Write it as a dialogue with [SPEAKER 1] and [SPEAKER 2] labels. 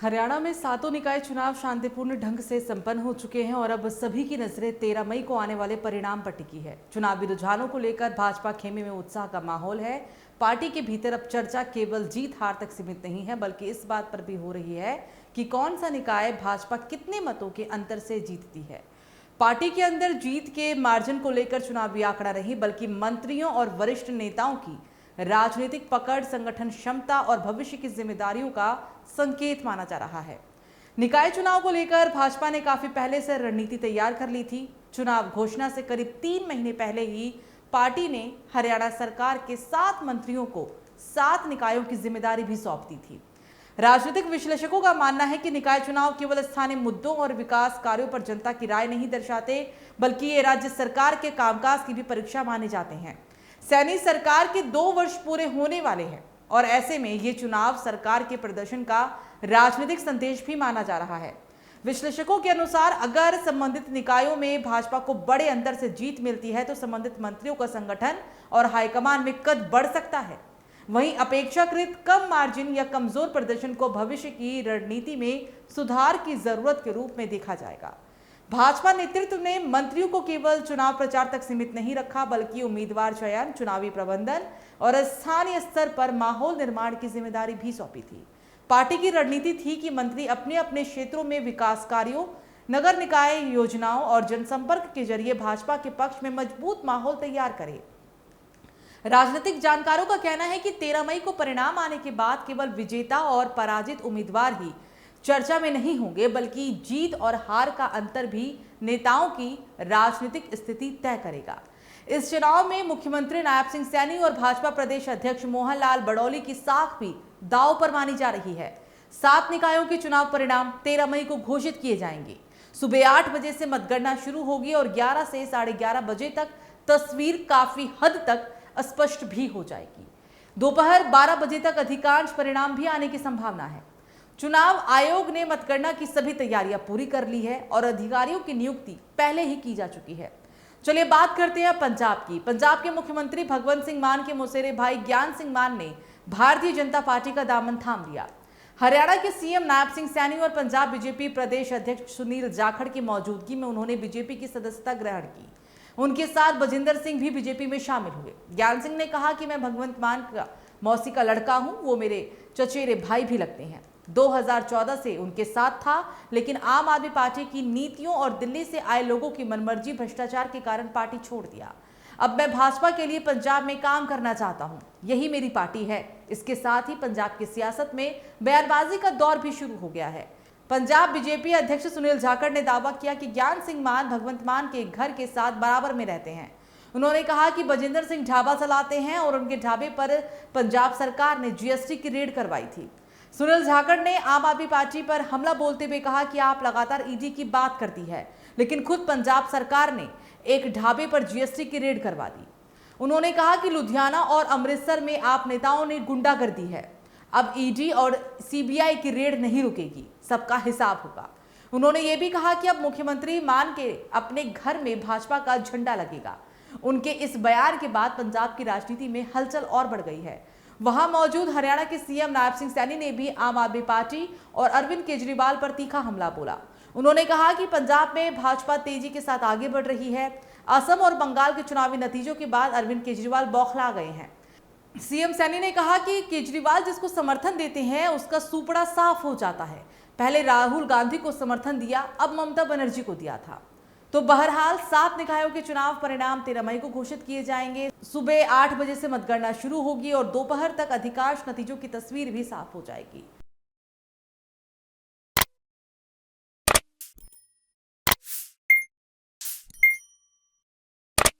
[SPEAKER 1] हरियाणा में सातों निकाय चुनाव शांतिपूर्ण ढंग से संपन्न हो चुके हैं और अब सभी की नजरें 13 मई को आने वाले परिणाम पर टिकी है। चुनावी रुझानों को लेकर भाजपा खेमे में उत्साह का माहौल है। पार्टी के भीतर अब चर्चा केवल जीत हार तक सीमित नहीं है, बल्कि इस बात पर भी हो रही है कि कौन सा निकाय भाजपा कितने मतों के अंतर से जीतती है। पार्टी के अंदर जीत के मार्जिन को लेकर चुनावी आंकड़ा नहीं, बल्कि मंत्रियों और वरिष्ठ नेताओं की राजनीतिक पकड़, संगठन क्षमता और भविष्य की जिम्मेदारियों का संकेत माना जा रहा है। निकाय चुनाव को लेकर भाजपा ने काफी पहले से रणनीति तैयार कर ली थी। चुनाव घोषणा से करीब 3 महीने पहले ही पार्टी ने हरियाणा सरकार के 7 मंत्रियों को 7 निकायों की जिम्मेदारी भी सौंप दी थी। राजनीतिक विश्लेषकों का मानना है कि निकाय चुनाव केवल स्थानीय मुद्दों और विकास कार्यों पर जनता की राय नहीं दर्शाते, बल्कि ये राज्य सरकार के कामकाज की भी परीक्षा माने जाते हैं। सैनी सरकार के 2 वर्ष पूरे होने वाले हैं और ऐसे में ये चुनाव सरकार के प्रदर्शन का राजनीतिक संदेश भी माना जा रहा है। विश्लेषकों के अनुसार अगर संबंधित निकायों में भाजपा को बड़े अंतर से जीत मिलती है तो संबंधित मंत्रियों का संगठन और हाईकमान में कद बढ़ सकता है। वहीं अपेक्षाकृत कम मार्जिन या कमजोर प्रदर्शन को भविष्य की रणनीति में सुधार की जरूरत के रूप में देखा जाएगा। भाजपा नेतृत्व ने मंत्रियों को केवल चुनाव प्रचार तक सीमित नहीं रखा, बल्कि उम्मीदवार चयन, चुनावी प्रबंधन और स्थानीय स्तर पर माहौल निर्माण की जिम्मेदारी भी सौंपी थी। पार्टी की रणनीति थी कि मंत्री अपने अपने क्षेत्रों में विकास कार्यों, नगर निकाय योजनाओं और जनसंपर्क के जरिए भाजपा के पक्ष में मजबूत माहौल तैयार करें। राजनीतिक जानकारों का कहना है कि 13 मई को परिणाम आने के बाद केवल विजेता और पराजित उम्मीदवार ही चर्चा में नहीं होंगे, बल्कि जीत और हार का अंतर भी नेताओं की राजनीतिक स्थिति तय करेगा। इस चुनाव में मुख्यमंत्री नायब सिंह सैनी और भाजपा प्रदेश अध्यक्ष मोहन लाल बड़ौली की साख भी दांव पर मानी जा रही है। 7 निकायों के चुनाव परिणाम 13 मई को घोषित किए जाएंगे। सुबह 8 बजे से मतगणना शुरू होगी और 11 से 11:30 बजे तक तस्वीर काफी हद तक स्पष्ट भी हो जाएगी। दोपहर 12 बजे तक अधिकांश परिणाम भी आने की संभावना है। चुनाव आयोग ने मतगणना की सभी तैयारियां पूरी कर ली है और अधिकारियों की नियुक्ति पहले ही की जा चुकी है। चलिए बात करते हैं पंजाब की। पंजाब के मुख्यमंत्री भगवंत सिंह मान के मौसेरे भाई ज्ञान सिंह मान ने भारतीय जनता पार्टी का दामन थाम लिया। हरियाणा के सीएम नायब सिंह सैनी और पंजाब बीजेपी प्रदेश अध्यक्ष सुनील जाखड़ की मौजूदगी में उन्होंने बीजेपी की सदस्यता ग्रहण की। उनके साथ बजिंदर सिंह भी बीजेपी में शामिल हुए। ज्ञान सिंह ने कहा कि मैं भगवंत मान का मौसी का लड़का हूं, वो मेरे चचेरे भाई भी लगते हैं। 2014 से उनके साथ था, लेकिन आम आदमी पार्टी की नीतियों और दिल्ली से आए लोगों की मनमर्जी भ्रष्टाचार के कारण पार्टी छोड़ दिया। अब मैं भाजपा के लिए पंजाब में काम करना चाहता हूं, यही मेरी पार्टी है। इसके साथ ही पंजाब की सियासत में बयानबाजी का दौर भी शुरू हो गया है। पंजाब बीजेपी अध्यक्ष सुनील जाखड़ ने दावा किया कि ज्ञान सिंह मान भगवंत मान के घर के साथ बराबर में रहते हैं। उन्होंने कहा कि बजिंदर सिंह ढाबा चलाते हैं और उनके ढाबे पर पंजाब सरकार ने जीएसटी की रेड करवाई थी। सुनील जाखड़ ने आम आदमी पार्टी पर हमला बोलते हुए कहा कि आप लगातार ईडी की बात करती है, लेकिन खुद पंजाब सरकार ने एक ढाबे पर जीएसटी की रेड करवा दी। उन्होंने कहा कि लुधियाना और अमृतसर में आप नेताओं ने गुंडागर्दी है। अब ईडी और सीबीआई की रेड नहीं रुकेगी, सबका हिसाब होगा। उन्होंने ये भी कहा कि अब मुख्यमंत्री मान के अपने घर में भाजपा का झंडा लगेगा। उनके इस बयान के बाद पंजाब की राजनीति में हलचल और बढ़ गई है। वहां मौजूद हरियाणा के सीएम नायब सिंह सैनी ने भी आम आदमी पार्टी और अरविंद केजरीवाल पर तीखा हमला बोला। उन्होंने कहा कि पंजाब में भाजपा तेजी के साथ आगे बढ़ रही है। असम और बंगाल के चुनावी नतीजों के बाद अरविंद केजरीवाल बौखला गए हैं। सीएम सैनी ने कहा कि केजरीवाल जिसको समर्थन देते हैं उसका सुपड़ा साफ हो जाता है। पहले राहुल गांधी को समर्थन दिया, अब ममता बनर्जी को दिया था। तो बहरहाल 7 निकायों के चुनाव परिणाम 13 मई को घोषित किए जाएंगे। सुबह 8 बजे से मतगणना शुरू होगी और दोपहर तक अधिकांश नतीजों की तस्वीर भी साफ हो जाएगी।